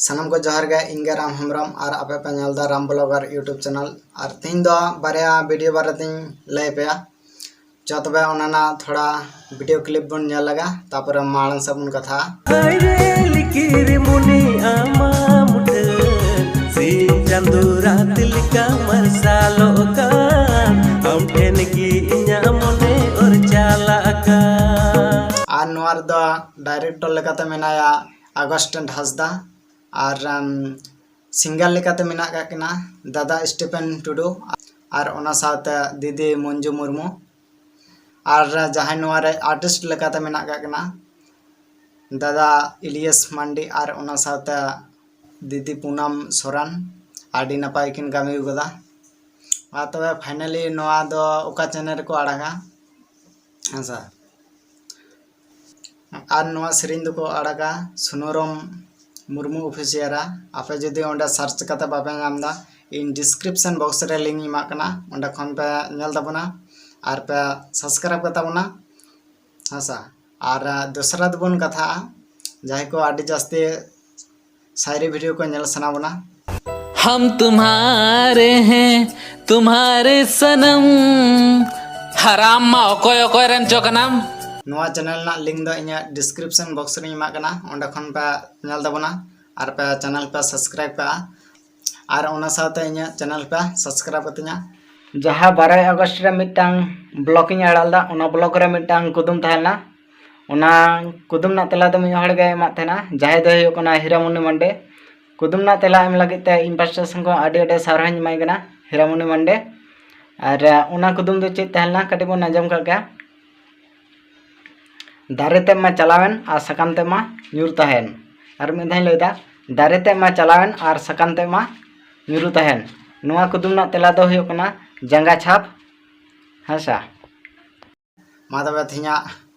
सानम को जोहार गे इंगे राम हेम्ब्रम और आपे पे नेलदा राम ब्लॉगर यूट्यूब चैनल और तीन दो बारे वीडियो बारे तीन लय पे जो तबे ओनाना थोड़ा वीडियो क्लिप बन नेल लगा तापर माळन सबन कथा लिकिर मुनि आमा मुठ सी चंदुरा तिलका मरसालो का हम ठेन की इन्या मने और चाला का और नोर दो डायरेक्टर लेकाते मेनाया अगस्टन हासदा और सिंगर लेकाते मेना काकिना दादा स्टीफन टुडू और ओना साथे दीदी मंजू मुर्मू और जहां नोरे आर्टिस्ट लेकाते मेना काकिना दादा इलियस मांडी और ओना साथे दीदी पूनम सोरान आडी नपाय किन कामी उगदा आ तबे फाइनली नोआ दो ओका चैनल को आड़ागा हासा और नोआ सेरिन दो को आड़ागा सुनोरम मुर्मू ऑफिशियरा आपे जदि ओंडा सर्च करते बापे नामदा इन डिस्क्रिप्शन बॉक्स रे लिंक इमा कना ओंडा खन पे नेल ताबना और पे सब्सक्राइब करता बना हासा और दूसरा दबन कथा जाय को आडी जास्ती शायरी वीडियो को नेल सना बना हम तुम्हारे हैं तुम्हारे सनम हराम मा ओकोय ओकोय रेन चोकनाम नोआ चैनल ना लिंक दो इन्या डिस्क्रिप्शन बॉक्स रे इमा कना ओंडा खन पे नेल ताबना और पे चैनल पे सब्सक्राइब पे और ओना साथे इन्या चैनल पे सब्सक्राइब कतिnya जहां 12 अगस्त रे मिटांग ब्लॉगिंग आड़ालदा ओना ब्लॉग रे मिटांग कुदुम थाना ओना कुदुम ना तेला दो मी हड़ गे मा थाना जाहे दो हो कना हीरामुनि मंडे कुदुम ना तेला एम लगे ते इन्वेस्टेशन को आडे आडे सारहाኝ माय गना हीरामुनि मंडे और ओना कुदुम दो चेत तहलना कटि बन आजम का गया दारे ते मा चलावेन आ सकाम ते मा ᱧᱩᱨ तहन और मिधाई लेदा दारे ते मा चलावेन और सकाम ते मा ᱧᱩᱨ तहन नोआ कुदुम ना तेला दो हो कना जंगा छाप हासा मा तबे थिया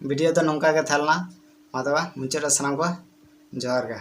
वीडियो तो नोंका के थालना मा तबे मुचाद सानाम को जोहार गे।